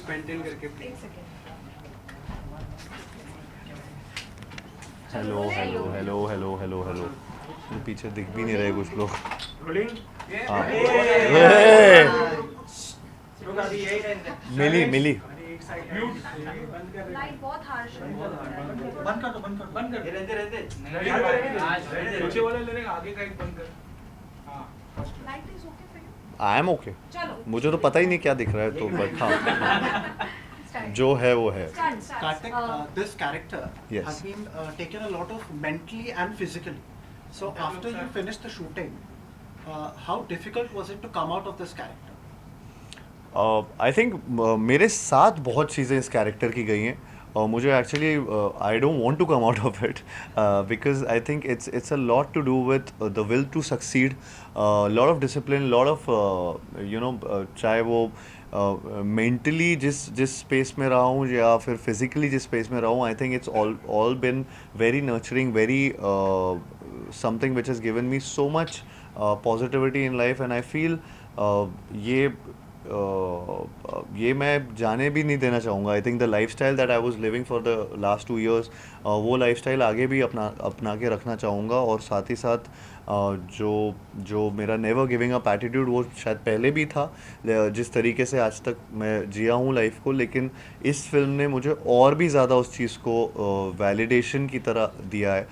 Maintain करके एक second. Hello hello hello hello hello hello पीछे दिख भी नहीं रहे कुछ लोग। रोलिंग हाँ। लोग अभी यही रहते हैं। मिली मिली एक साइड म्यूट बंद कर लाइट बहुत हार्श है। बंद कर दो बंद कर रहते रहते पीछे वाले ले लेंगे आगे का एक बंद कर। हाँ light is okay for you. I am okay. चलो मुझे तो पता ही नहीं क्या दिख रहा है तो बट हाँ जो है वो है। Kartik, this character Yes. has been taken a lot of mentally and physically. So after you finished the shooting, how difficult was it to come out of this character? I think मेरे साथ बहुत चीज़ें इस character की गई हैं और मुझे actually I don't want to come out of it because I think it's a lot to do with the will to succeed, lot of discipline, lot of you know, चाहे वो मेंटली जिस space में रहा हूँ या फिर physically जिस space में रहा हूँ, आई think it's all been very nurturing, very something which has given me so much positivity in life and I feel ये मैं जाने भी नहीं देना चाहूँगा। आई think the life style that I was living for the last 2 years, वो life style आगे भी अपना के रखना चाहूँगा और साथ ही साथ जो मेरा नेवर गिविंग अप एटीट्यूड वो शायद पहले भी था, जिस तरीके से आज तक मैं जिया हूँ लाइफ को, लेकिन इस फिल्म ने मुझे और भी ज़्यादा उस चीज़ को वैलिडेशन की तरह दिया है।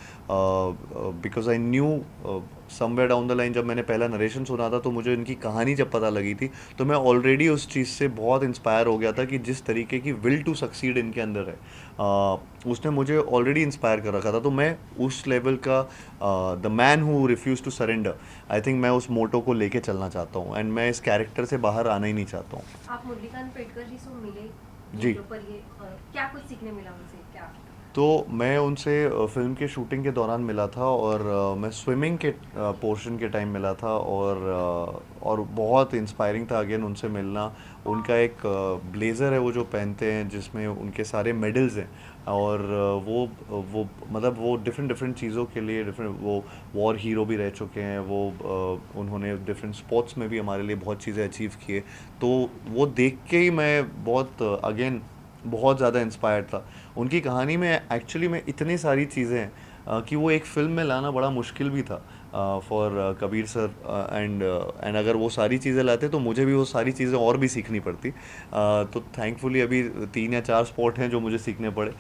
Because I knew somewhere down the line जब मैंने पहला नरेशन सुना था तो मुझे इनकी कहानी जब पता लगी थी तो मैं ऑलरेडी उस चीज़ से बहुत इंस्पायर हो गया था कि जिस तरीके की विल टू सक्सीड इनके अंदर है, उसने मुझे ऑलरेडी इंस्पायर कर रखा था। तो मैं उस लेवल का the man who refuse to surrender, I think मैं उस मोटो को लेके चलना चाहता हूँ एंड मैं इस कैरेक्टर से बाहर आना ही नहीं चाहता हूँ। आप मुरलीकांत पेडकर जी से मिले जी। पर ये क्या कुछ सीखने मिला उनसे क्या? तो मैं उनसे फ़िल्म के शूटिंग के दौरान मिला था और मैं स्विमिंग के पोर्शन के टाइम मिला था और बहुत इंस्पायरिंग था अगेन उनसे मिलना। उनका एक ब्लेज़र है वो जो पहनते हैं जिसमें उनके सारे मेडल्स हैं और वो मतलब वो डिफरेंट चीज़ों के लिए डिफरेंट, वो वॉर हीरो भी रह चुके हैं, वो उन्होंने डिफरेंट स्पोर्ट्स में भी हमारे लिए बहुत चीज़ें अचीव किए। तो वो देख के ही मैं बहुत अगेन बहुत ज़्यादा इंस्पायर्ड था। उनकी कहानी में एक्चुअली में इतनी सारी चीज़ें हैं कि वो एक फ़िल्म में लाना बड़ा मुश्किल भी था फॉर कबीर सर एंड अगर वो सारी चीज़ें लाते तो मुझे भी वो सारी चीज़ें और भी सीखनी पड़ती। तो थैंकफुली अभी 3 या 4 स्पॉट हैं जो मुझे सीखने पड़े,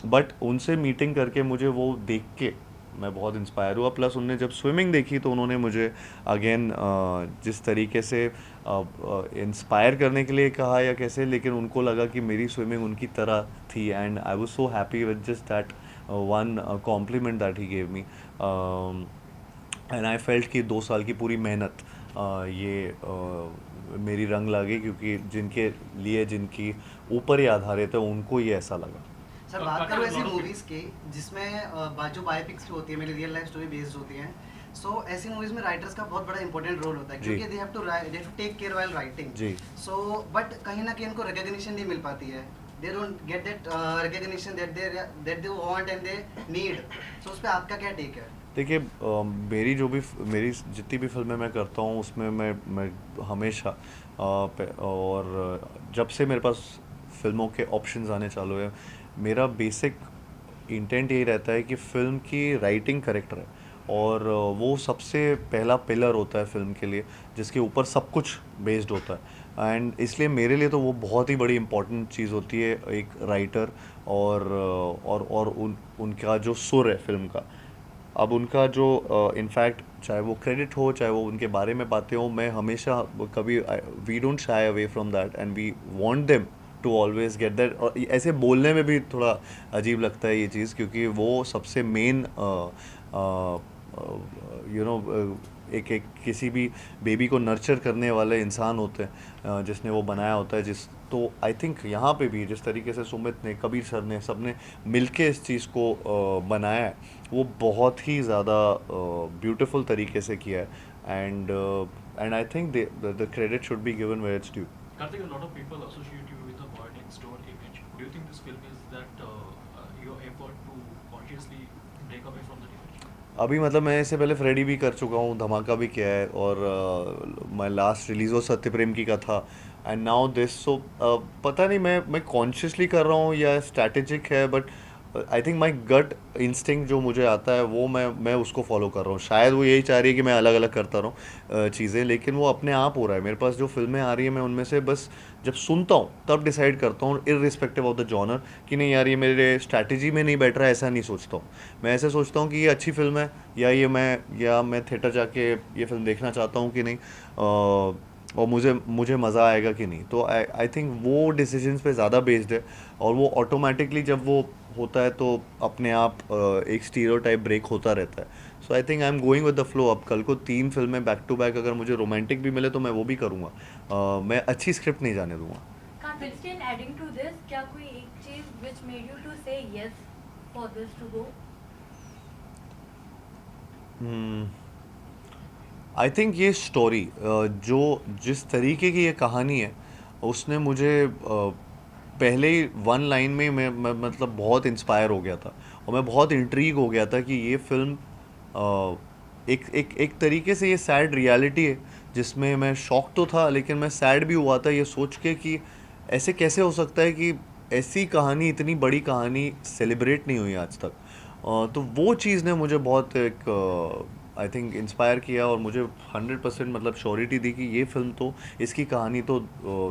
बट उनसे मीटिंग करके मुझे वो देख के मैं बहुत इंस्पायर हुआ। प्लस उनने जब स्विमिंग देखी तो उन्होंने मुझे अगेन जिस तरीके से इंस्पायर करने के लिए कहा या कैसे, लेकिन उनको लगा कि मेरी स्विमिंग उनकी तरह थी and I was so happy with just that one compliment that he gave me and I felt कि 2 साल की पूरी मेहनत मेरी रंग ला गई, क्योंकि जिनके लिए जिनकी ऊपर ही आधारित है उनको ये ऐसा लगा। सर बात करो ऐसी मूवीज की जिसमें जो बायोपिक्स होती है मेरी रियल लाइफ स्टोरी बेस्ड होती हैं, सो ऐसी मूवीज में राइटर्स का बहुत बड़ा इंपॉर्टेंट रोल होता है जी। क्योंकि they have to take care while writing. जी। सो बट कहीं ना कहीं उनको रिकॉग्निशन नहीं मिल पाती है, they don't get that recognition that they want and they need. So उस पे आपका क्या टेक है? देखिए मेरी जितनी भी फिल्में मैं करता हूँ उसमें मैं हमेशा और जब से मेरे पास फिल्मों के ऑप्शंस आने चालू हुए, मेरा बेसिक इंटेंट यही रहता है कि फ़िल्म की राइटिंग करेक्ट रहे और वो सबसे पहला पिलर होता है फ़िल्म के लिए जिसके ऊपर सब कुछ बेस्ड होता है। एंड इसलिए मेरे लिए तो वो बहुत ही बड़ी इम्पॉर्टेंट चीज़ होती है एक राइटर और उनका जो सुर है फिल्म का। अब उनका जो इनफैक्ट चाहे वो क्रेडिट हो चाहे वो उनके बारे में बातें हो, मैं हमेशा कभी we don't shy away from that and we want them to always get that. और ऐसे बोलने में भी थोड़ा अजीब लगता है ये चीज़, क्योंकि वो सबसे मेन यू नो एक किसी भी बेबी को नर्चर करने वाले इंसान होते हैं जिसने वो बनाया होता है। तो आई थिंक यहाँ पे भी जिस तरीके से सुमित ने, कबीर सर ने, सब ने मिलके इस चीज़ को बनाया है वो बहुत ही ज़्यादा ब्यूटीफुल तरीके से किया है and I think the credit should be given where it's due. Karthik, a lot of people associate you with the boy next door image. Do you think this film is that your effort to consciously break away from that image? अभी मतलब मैं इससे पहले Freddy भी कर चुका हूँ, धमाका भी किया है और मैं लास्ट रिलीज़ वो सत्य प्रेम की का था एंड नाउ दिस सो पता नहीं मैं कॉन्शियसली कर रहा हूँ या स्ट्रैटेजिक है, but I think my gut instinct जो मुझे आता है वो मैं उसको फॉलो कर रहा हूँ। शायद वो यही चाह रही है कि मैं अलग अलग करता रहूँ चीज़ें, लेकिन वो अपने आप हो रहा है। मेरे पास जो फिल्में आ रही हैं मैं उनमें से बस जब सुनता हूँ तब डिसाइड करता हूँ, इर्रिस्पेक्टिव ऑफ द जॉनर, कि नहीं यार ये मेरे स्ट्रैटेजी में नहीं बैठ रहा है, ऐसा नहीं सोचता हूँ। मैं ऐसे सोचता हूँ कि ये अच्छी फिल्म है या मैं थिएटर जाके ये फिल्म देखना चाहता हूँ कि नहीं, और मुझे मज़ा आएगा कि नहीं। तो आई थिंक वो डिसीजंस पे ज़्यादा बेस्ड है, और वो ऑटोमेटिकली जब वो होता है तो अपने आप एक स्टीरियोटाइप ब्रेक होता रहता है। So I think I am going with the flow. अब कल को 3 फिल्में बैक टू बैक अगर मुझे रोमांटिक भी मिले तो मैं वो भी करूँगा। मैं अच्छी स्क्रिप्ट नहीं जाने दूंगा। But still adding to this, क्या कोई एक चीज which made you to say yes for this to go? I think ये स्टोरी जो जिस तरीके की ये कहानी है उसने मुझे पहले ही 1 लाइन में मैं मतलब बहुत इंस्पायर हो गया था, और मैं बहुत इंट्रीग हो गया था कि ये फिल्म एक तरीके से ये सैड रियलिटी है जिसमें मैं शॉक तो था लेकिन मैं सैड भी हुआ था ये सोच के कि ऐसे कैसे हो सकता है कि ऐसी कहानी, इतनी बड़ी कहानी सेलिब्रेट नहीं हुई आज तक। तो वो चीज़ ने मुझे बहुत एक आई थिंक इंस्पायर किया, और मुझे 100% मतलब श्योरिटी दी कि ये फिल्म तो, इसकी कहानी तो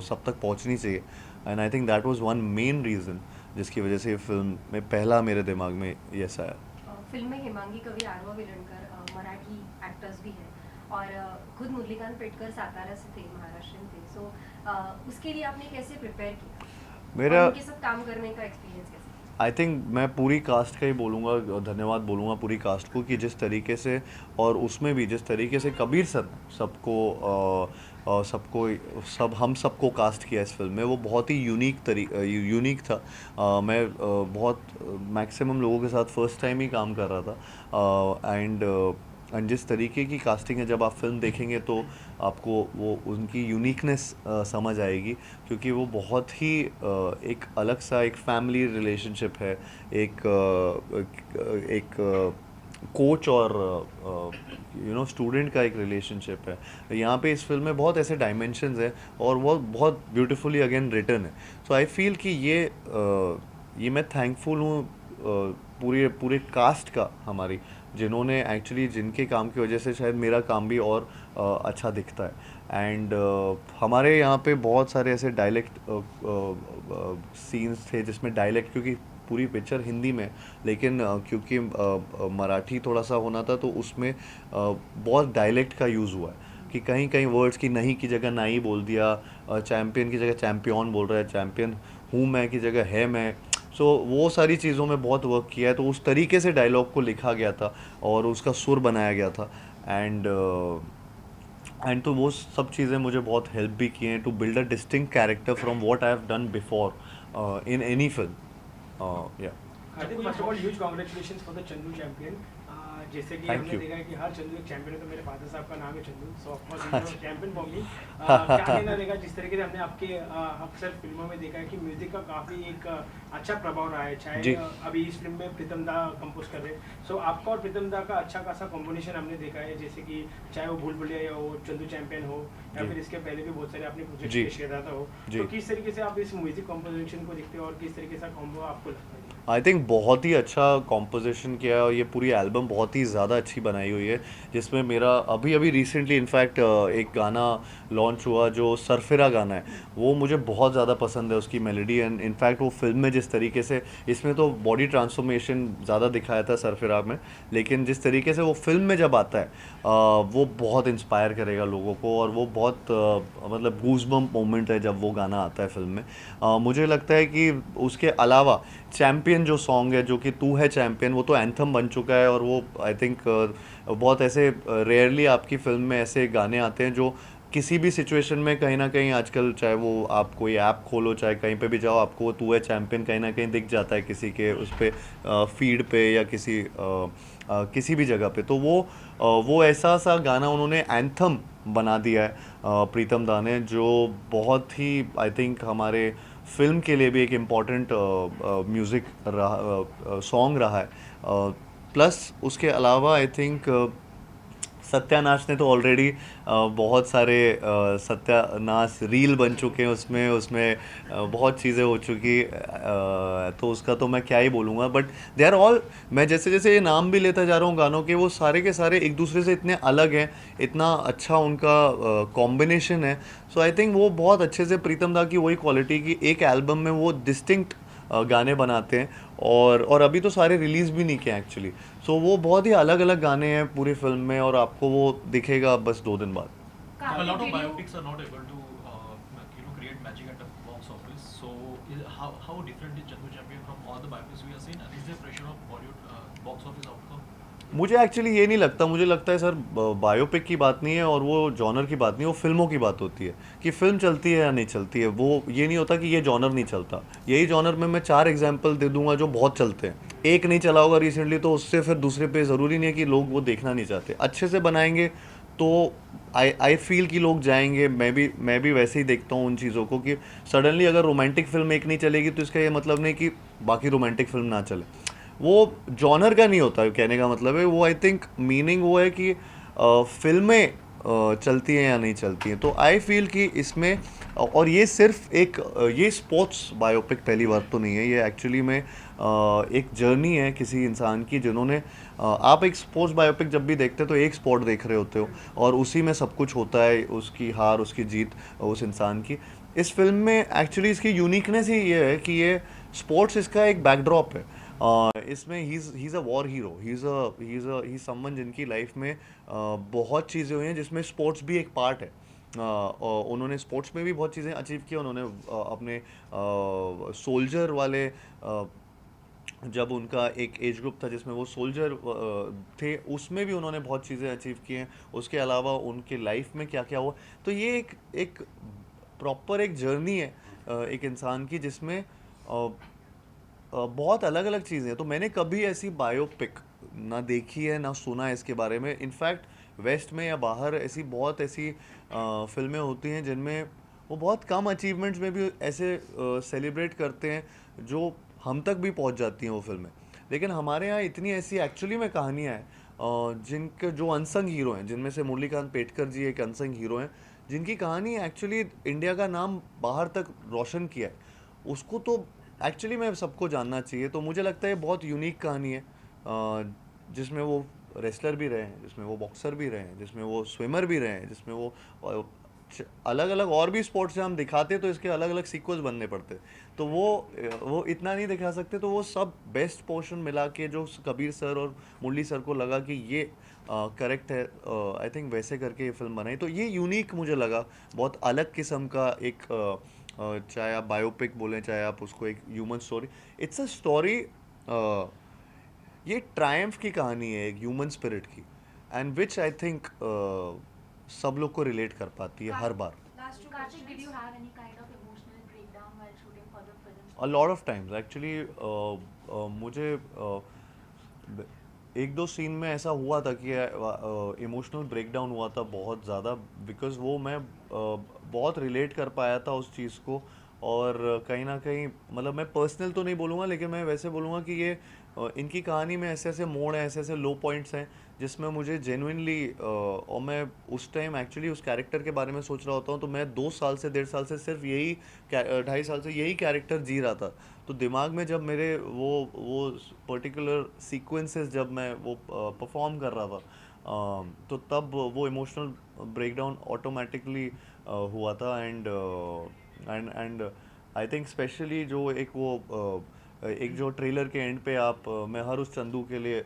सब तक पहुंचनी चाहिए। And I think that was one main reason जिसकी वजह से ये फिल्म में पहला मेरे दिमाग में यस आया। फिल्म में हेमांगी कवि, आरवा विलणकर मराठी एक्टर्स भी हैं, और खुद मुरलीकांत पेटकर सातारा से थे, महाराष्ट्र थे। सो उसके लिए आपने कैसे प्रिपेयर किया? मेरा और उनके साथ काम करने का एक्सपीरियंस कैसा? आई थिंक मैं पूरी कास्ट का ही बोलूँगा, धन्यवाद बोलूँगा पूरी कास्ट को कि जिस तरीके से, और उसमें भी जिस तरीके से कबीर सर ने हम सबको कास्ट किया इस फिल्म में, वो बहुत ही यूनिक था। मैं बहुत मैक्सिमम लोगों के साथ फर्स्ट टाइम ही काम कर रहा था, एंड जिस तरीके की कास्टिंग है, जब आप फिल्म देखेंगे तो आपको वो उनकी यूनिकनेस समझ आएगी, क्योंकि वो बहुत ही एक अलग सा एक फैमिली रिलेशनशिप है, एक कोच और स्टूडेंट का एक रिलेशनशिप है। यहाँ पे इस फिल्म में बहुत ऐसे डायमेंशंस हैं, और वो बहुत ब्यूटीफुली अगेन रिटन है। सो आई फील कि ये मैं थैंकफुल हूँ पूरे कास्ट का, हमारी, जिन्होंने एक्चुअली, जिनके काम की वजह से शायद मेरा काम भी और अच्छा दिखता है। एंड हमारे यहाँ पे बहुत सारे ऐसे डायलेक्ट सीन्स थे जिसमें डायलेक्ट, क्योंकि पूरी पिक्चर हिंदी में, लेकिन क्योंकि मराठी थोड़ा सा होना था तो उसमें बहुत डायलेक्ट का यूज़ हुआ है कि कहीं कहीं वर्ड्स की नहीं की जगह नहीं बोल दिया, चैम्पियन की जगह चैम्पियन बोल रहा है, चैम्पियन हूँ मैं की जगह है मैं। सो वो सारी चीज़ों में बहुत वर्क किया है, तो उस तरीके से डायलॉग को लिखा गया था और उसका सुर बनाया गया था। एंड तो वो सब चीज़ें मुझे बहुत हेल्प भी किए हैं to build a distinct character from what I have done before in any film. या Hardik, first of all huge congratulations for the Chandu champion. जैसे कि Thank हमने you. देखा है कि हर चंदू एक चैंपियन है, तो मेरे फादर साहब का नाम है चंदू, सो of course champion for me. क्या कहना रहेगा, जिस तरीके से हमने आपके अक्सर फिल्मों में देखा है कि म्यूजिक का काफ़ी एक अच्छा प्रभाव रहा है, चाहे अभी इस फिल्म में प्रीतम दा कंपोज कर रहे हैं। सो आपका और प्रीतम दा का अच्छा खासा कॉम्बिनेशन हमने देखा है, जैसे कि चाहे वो भूल भुलैया हो, चंदू चैंपियन हो, या फिर इसके पहले भी बहुत सारे आपने प्रोजेक्ट पेश किया था हो। तो किस तरीके से आप इस म्यूजिक कॉम्पोजिशन को देखते हो और किस तरीके से कॉम्बो आपको लगता है? आई थिंक बहुत ही अच्छा कॉम्पोजिशन किया है, और ये पूरी एल्बम बहुत ही ज़्यादा अच्छी बनाई हुई है, जिसमें मेरा अभी रिसेंटली इनफैक्ट एक गाना लॉन्च हुआ जो सरफिरा गाना है, वो मुझे बहुत ज़्यादा पसंद है, उसकी मेलोडी। एंड इनफैक्ट वो फिल्म में जिस तरीके से, इसमें तो बॉडी ट्रांसफॉर्मेशन ज़्यादा दिखाया था सरफिरा में, लेकिन जिस तरीके से वो फिल्म में जब आता है वो बहुत इंस्पायर करेगा लोगों को, और वो बहुत मतलब गूज़बम्प मोमेंट है जब वो गाना आता है फिल्म में। मुझे लगता है कि उसके अलावा चैम्पियन जो सॉन्ग है, जो कि तू है चैम्पियन, वो तो एंथम बन चुका है, और वो आई थिंक बहुत ऐसे रेयरली आपकी फिल्म में ऐसे गाने आते हैं जो किसी भी सिचुएशन में कहीं ना कहीं आजकल, चाहे वो आप कोई ऐप खोलो, चाहे कहीं पे भी जाओ, आपको तू है चैम्पियन कहीं ना कहीं दिख जाता है किसी के उस पर फीड पे या किसी भी जगह पे। तो वो ऐसा सा गाना उन्होंने एंथम बना दिया है प्रीतम दा ने, जो बहुत ही आई थिंक हमारे फिल्म के लिए भी एक इम्पॉर्टेंट म्यूज़िक सॉन्ग रहा है। प्लस उसके अलावा आई थिंक सत्यानाश ने तो ऑलरेडी बहुत सारे सत्यानाश रील बन चुके हैं, उसमें उसमें बहुत चीज़ें हो चुकी, तो उसका तो मैं क्या ही बोलूँगा। बट दे आर ऑल, मैं जैसे जैसे ये नाम भी लेता जा रहा हूँ गानों के, वो सारे के सारे एक दूसरे से इतने अलग हैं, इतना अच्छा उनका कॉम्बिनेशन है। सो आई थिंक वो बहुत अच्छे से प्रीतम दा की वही क्वालिटी की एक एल्बम में वो डिस्टिंक्ट गाने बनाते हैं, और अभी तो सारे रिलीज़ भी नहीं किए एक्चुअली। सो वो बहुत ही अलग अलग गाने हैं पूरी फिल्म में, और आपको वो दिखेगा बस 2 दिन बाद। A lot of video biopics are not able to, create magic at the box office. So, how different is Chandu Champion from all the biopics we have seen, and is there pressure of Bollywood box office outcome? मुझे actually ये नहीं लगता, मुझे लगता है sir biopic की बात नहीं है और वो जॉनर की बात नहीं है, वो फिल्मों की बात होती है कि फिल्म चलती है या नहीं चलती है। वो ये नहीं होता कि ये जॉनर नहीं चलता। यही जॉनर में मैं 4 एग्जांपल दे दूंगा जो बहुत चलते हैं। एक नहीं चला होगा रिसेंटली तो उससे फिर दूसरे पे ज़रूरी नहीं है कि लोग वो देखना नहीं चाहते। अच्छे से बनाएंगे तो आई फील कि लोग जाएंगे। मैं भी वैसे ही देखता हूँ उन चीज़ों को कि सडनली अगर रोमांटिक फिल्म एक नहीं चलेगी तो इसका ये मतलब नहीं कि बाकी रोमांटिक फिल्म ना चले। वो जॉनर का नहीं होता कहने का मतलब है, वो आई थिंक मीनिंग वो है कि फिल्में चलती हैं या नहीं चलती हैं। तो आई फील कि इसमें, और ये सिर्फ एक ये स्पोर्ट्स बायोपिक पहली बार तो नहीं है, ये एक्चुअली में एक जर्नी है किसी इंसान की, जिन्होंने आप एक स्पोर्ट्स बायोपिक जब भी देखते हो तो एक स्पोर्ट देख रहे होते हो और उसी में सब कुछ होता है, उसकी हार उसकी जीत उस इंसान की। इस फिल्म में एक्चुअली इसकी यूनिकनेस ही ये है कि ये स्पोर्ट्स इसका एक बैकड्रॉप है। इसमें he is a war hero, he is someone जिनकी लाइफ में बहुत चीज़ें हुई हैं जिसमें स्पोर्ट्स भी एक पार्ट है। और उन्होंने स्पोर्ट्स में भी बहुत चीज़ें अचीव की। उन्होंने अपने सोल्जर वाले जब उनका एक एज ग्रुप था जिसमें वो सोल्जर थे, उसमें भी उन्होंने बहुत चीज़ें अचीव की हैं। उसके अलावा उनके लाइफ में क्या क्या हुआ, तो ये एक प्रॉपर एक जर्नी है एक इंसान की, जिसमें बहुत अलग अलग चीज़ें हैं। तो मैंने कभी ऐसी बायोपिक ना देखी है ना सुना है इसके बारे में। इनफैक्ट वेस्ट में या बाहर ऐसी फिल्में होती हैं जिनमें वो बहुत कम अचीवमेंट्स में भी ऐसे सेलिब्रेट करते हैं जो हम तक भी पहुंच जाती हैं वो फिल्में। लेकिन हमारे यहाँ इतनी ऐसी एक्चुअली में कहानियाँ हैं जिनके जो अनसंग हीरो हैं, जिनमें से मुरलीकांत पेटकर जी एक अनसंग हीरो हैं, जिनकी कहानी एक्चुअली इंडिया का नाम बाहर तक रोशन किया है। उसको तो एक्चुअली में सबको जानना चाहिए। तो मुझे लगता है ये बहुत यूनिक कहानी है, जिसमें वो रेसलर भी रहे हैं, जिसमें वो बॉक्सर भी रहे हैं, जिसमें वो स्विमर भी रहे हैं, जिसमें वो अलग अलग और भी स्पोर्ट्स से हम दिखाते तो इसके अलग अलग सीक्वल्स बनने पड़ते। तो वो इतना नहीं दिखा सकते। तो वो सब बेस्ट पोर्शन मिला के जो कबीर सर और मुरली सर को लगा कि ये करेक्ट है, आई थिंक वैसे करके ये फिल्म बनाई। तो ये यूनिक मुझे लगा, बहुत अलग किस्म का एक चाहे आप बायोपिक बोलें चाहे आप उसको एक human story, it's a story. ये ट्रायम्फ की कहानी है एक ह्यूमन स्पिरिट की, एंड विच आई थिंक सब लोग को रिलेट कर पाती है हर बार। Last two Karthik, did questions. you have any kind of emotional breakdown while shooting for the film? A lot of times actually मुझे एक दो सीन में ऐसा हुआ था कि इमोशनल ब्रेकडाउन हुआ था बहुत ज़्यादा, बिकॉज़ वो मैं बहुत रिलेट कर पाया था उस चीज़ को। और कहीं ना कहीं मतलब मैं पर्सनल तो नहीं बोलूँगा, लेकिन मैं वैसे बोलूँगा कि ये इनकी कहानी में ऐसे ऐसे मोड़ हैं, ऐसे ऐसे लो पॉइंट्स हैं जिसमें मुझे जेन्युइनली, और मैं उस टाइम एक्चुअली उस कैरेक्टर के बारे में सोच रहा होता हूँ तो मैं 2 साल से 1.5 साल से सिर्फ यही 2.5 साल से यही कैरेक्टर जी रहा था। तो दिमाग में जब मेरे वो पर्टिकुलर सीक्वेंसेस जब मैं वो परफॉर्म कर रहा था, तो तब वो इमोशनल ब्रेकडाउन ऑटोमेटिकली हुआ था। एंड आई थिंक स्पेशली जो एक जो ट्रेलर के एंड पे आप मैं हर उस चंदू के लिए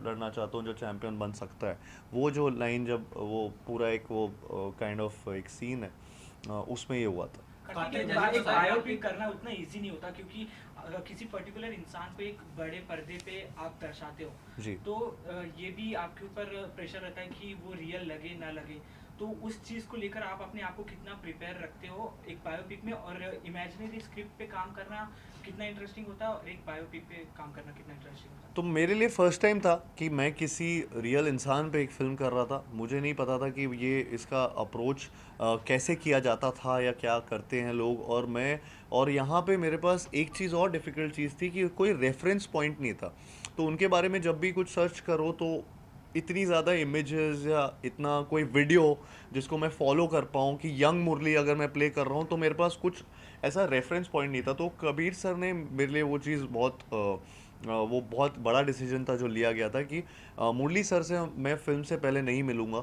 लड़ना चाहता हूँ जो चैंपियन बन सकता है, वो जो लाइन जब वो पूरा एक वो काइंड ऑफ एक सीन है, उसमें ये हुआ था। कार्तिक, एक बायोपिक करना उतना इजी नहीं होता, क्योंकि किसी पर्टिकुलर इंसान को एक बड़े पर्दे पे आप दर्शाते हो जी। तो ये भी आपके ऊपर प्रेशर रहता है कि वो रियल लगे ना लगे। तो उस चीज़ को लेकर आप अपने आप को कितना प्रिपेयर रखते हो एक बायोपिक में, और इमेजिनरी स्क्रिप्ट पे काम करना कितना इंटरेस्टिंग होता है और एक बायोपिक पे काम करना कितना इंटरेस्टिंग होता है? तो मेरे लिए फर्स्ट टाइम था कि मैं किसी रियल इंसान पे एक फ़िल्म कर रहा था। मुझे नहीं पता था कि ये इसका अप्रोच कैसे किया जाता था या क्या करते हैं लोग। और यहाँ पे मेरे पास एक चीज़ और डिफ़िकल्ट चीज़ थी कि कोई रेफरेंस पॉइंट नहीं था। तो उनके बारे में जब भी कुछ सर्च करो तो इतनी ज़्यादा इमेजेस या इतना कोई वीडियो जिसको मैं फॉलो कर पाऊँ कि यंग मुरली अगर मैं प्ले कर रहा हूँ तो मेरे पास कुछ ऐसा रेफरेंस पॉइंट नहीं था। तो कबीर सर ने मेरे लिए वो चीज़ वो बहुत बड़ा डिसीजन था जो लिया गया था कि मुरली सर से मैं फिल्म से पहले नहीं मिलूँगा,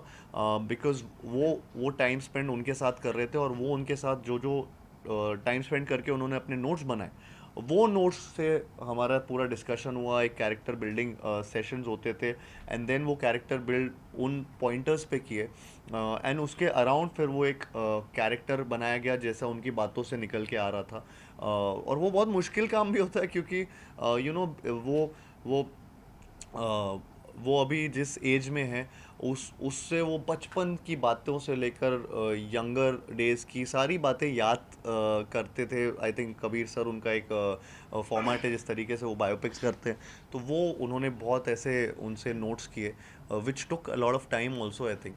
बिकॉज़ वो टाइम स्पेंड उनके साथ कर रहे थे और वो उनके साथ जो जो टाइम स्पेंड करके उन्होंने अपने नोट्स बनाए, वो नोट्स से हमारा पूरा डिस्कशन हुआ, एक कैरेक्टर बिल्डिंग सेशंस होते थे एंड देन वो कैरेक्टर बिल्ड उन पॉइंटर्स पे किए एंड उसके अराउंड फिर वो एक कैरेक्टर बनाया गया जैसा उनकी बातों से निकल के आ रहा था। और वो बहुत मुश्किल काम भी होता है क्योंकि यू नो वो अ, वो अभी जिस एज में है उससे वो बचपन की बातों से लेकर यंगर डेज की सारी बातें याद करते थे। आई थिंक कबीर सर उनका एक फॉर्मेट है जिस तरीके से वो बायोपिक्स करते हैं, तो वो उन्होंने बहुत ऐसे उनसे नोट्स किए which took a lot of time also I think.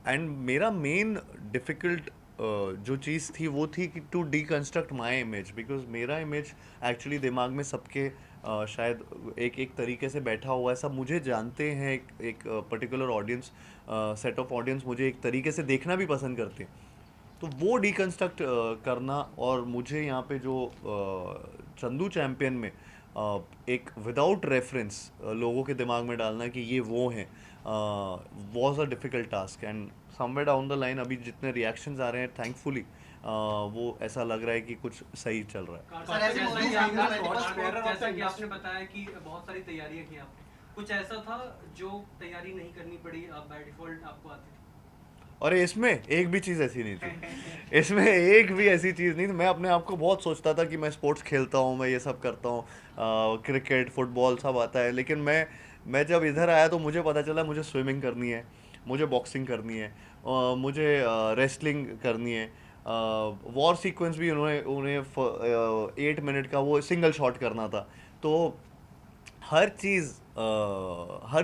And मेरा मेन डिफ़िकल्ट जो चीज़ थी वो थी कि to deconstruct my image, because मेरा इमेज एक्चुअली दिमाग में सबके शायद एक एक तरीके से बैठा हुआ है, सब मुझे जानते हैं, एक particular audience, set of audience मुझे एक तरीके से देखना भी पसंद करते हैं। तो वो डीकंस्ट्रक्ट करना और मुझे यहाँ पे जो चंदू चैम्पियन में एक विदाउट रेफरेंस लोगों के दिमाग में डालना कि ये वो हैं was a difficult task. And somewhere down the line अभी जितने रिएक्शंस आ रहे हैं थैंकफुली वो ऐसा लग रहा है कि कुछ सही चल रहा है। सर, ऐसी जैसा movies कि आपने आपने multiple टॉर्च बेयरर, sports जैसा कि आपने बताया कि बहुत सारी तैयारियां की आपने, कुछ ऐसा था जो तैयारी नहीं करनी पड़ी, आप बाय डिफॉल्ट आपको आती थी? और इसमें एक भी चीज़ ऐसी नहीं थी, इसमें एक भी ऐसी चीज़ नहीं थी। मैं अपने आप को बहुत सोचता था कि मैं स्पोर्ट्स खेलता हूँ, मैं ये सब करता हूँ, क्रिकेट फुटबॉल सब आता है, लेकिन मैं जब इधर आया तो मुझे पता चला मुझे स्विमिंग करनी है, मुझे बॉक्सिंग करनी है, मुझे रेसलिंग करनी है, वॉर सीक्वेंस भी उन्हें 8 मिनट का वो सिंगल शॉट करना था। तो हर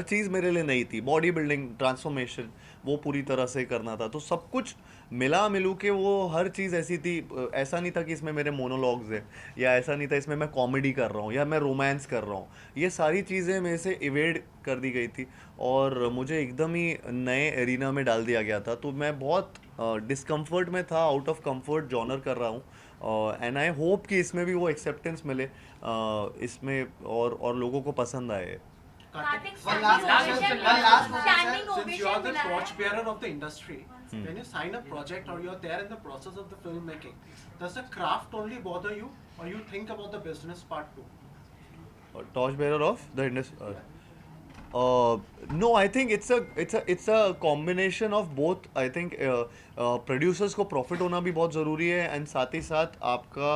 चीज़ मेरे लिए नई थी। बॉडी बिल्डिंग ट्रांसफॉर्मेशन वो पूरी तरह से करना था, तो सब कुछ मिला मिलू के वो हर चीज़ ऐसी थी। ऐसा नहीं था कि इसमें मेरे मोनोलॉग्स हैं, या ऐसा नहीं था इसमें मैं कॉमेडी कर रहा हूँ या मैं रोमांस कर रहा हूँ। ये सारी चीज़ें मेरे से इवेड कर दी गई थी और मुझे एकदम ही नए एरिना में डाल दिया गया था। तो मैं बहुत डिस्कम्फर्ट में था, आउट ऑफ कंफर्ट जॉनर कर रहा हूँ एंड आई होप कि इसमें भी वो एक्सेप्टेंस मिले, इसमें और लोगों को पसंद आए। Karthik, One last standing question, ovation one last question, standing sir. Since you are ovation the मिला है। torch bearer of the industry, when you sign a project or you're there in the process of the filmmaking, does the craft only bother you, or you think about the business part too? Torch bearer of the industry. No, I think it's a combination of both. I think producers को profit होना भी बहुत ज़रूरी है and साथ ही साथ आपका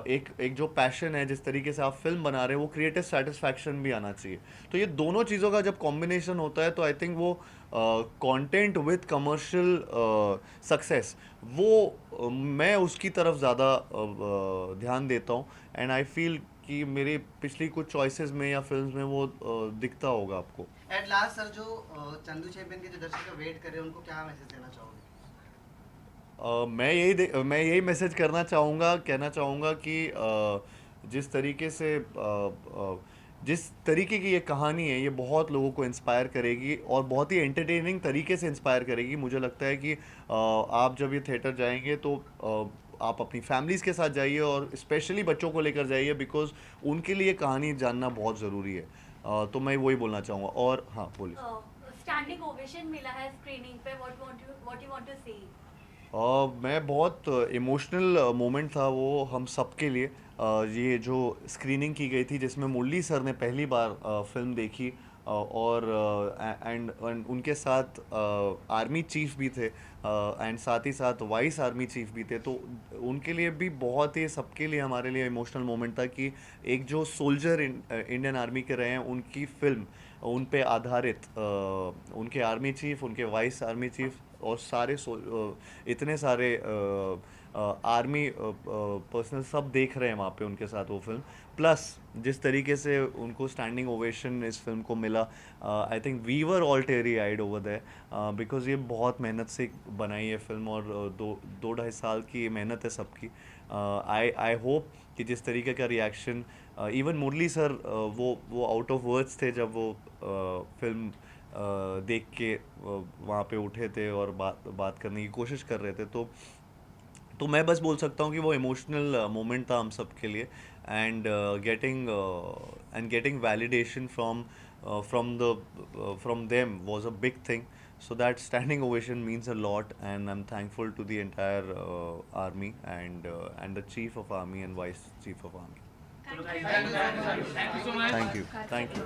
एक जो पैशन है, जिस तरीके से आप फिल्म बना रहे हैं, वो क्रिएटिव सेटिस्फैक्शन भी आना चाहिए। तो ये दोनों चीज़ों का जब कॉम्बिनेशन होता है तो आई थिंक वो कंटेंट विद कमर्शियल सक्सेस वो मैं उसकी तरफ ज़्यादा ध्यान देता हूँ एंड आई फील कि मेरे पिछली कुछ चॉइसेस में या फिल्म्स में वो दिखता होगा आपको। एट लास्ट सर, जो चंदू चैंपियन के जो दर्शक वेट कर रहे हैं उनको क्या मैसेज देना चाहोगे? मैं यही मैसेज कहना चाहूँगा कि जिस तरीके से जिस तरीके की ये कहानी है, ये बहुत लोगों को इंस्पायर करेगी और बहुत ही एंटरटेनिंग तरीके से इंस्पायर करेगी। मुझे लगता है कि आप जब ये थिएटर जाएंगे तो आप अपनी फैमिलीज़ के साथ जाइए और स्पेशली बच्चों को लेकर जाइए, बिकॉज उनके लिए कहानी जानना बहुत ज़रूरी है। तो मैं वही बोलना चाहूँगा। और हाँ, बोलिए। स्टैंडिंग ओवेशन मिला है स्क्रीनिंग पे, व्हाट यू वांट टू से? मैं बहुत इमोशनल मोमेंट था वो हम सब के लिए। ये जो स्क्रीनिंग की गई थी जिसमें मुरली सर ने पहली बार फिल्म देखी और एंड उनके साथ आर्मी चीफ भी थे एंड साथ ही साथ वाइस आर्मी चीफ भी थे, तो उनके लिए भी बहुत ही, सबके लिए, हमारे लिए इमोशनल मोमेंट था कि एक जो सोल्जर इंडियन आर्मी के रहे हैं उनकी फिल्म उन पे आधारित, उनके आर्मी चीफ, उनके वाइस आर्मी चीफ और इतने सारे आर्मी पर्सनल सब देख रहे हैं वहाँ पे उनके साथ वो फिल्म। प्लस जिस तरीके से उनको स्टैंडिंग ओवेशन इस फिल्म को मिला, I think we were all teary eyed over there because ये बहुत मेहनत से बनाई है फिल्म और 2-2.5 साल की मेहनत है सबकी। आई होप कि जिस तरीके का रिएक्शन इवन मुरली सर वो आउट ऑफ वर्ड्स थे जब वो फिल्म देख के वहाँ पे उठे थे और बात करने की कोशिश कर रहे थे। तो मैं बस बोल सकता हूँ कि वो इमोशनल मोमेंट था हम सब के लिए, and getting validation from them was a big thing. So that standing ovation means a lot, and I'm thankful to the entire army and the chief of army and vice chief of army. Thank you so much. Thank you.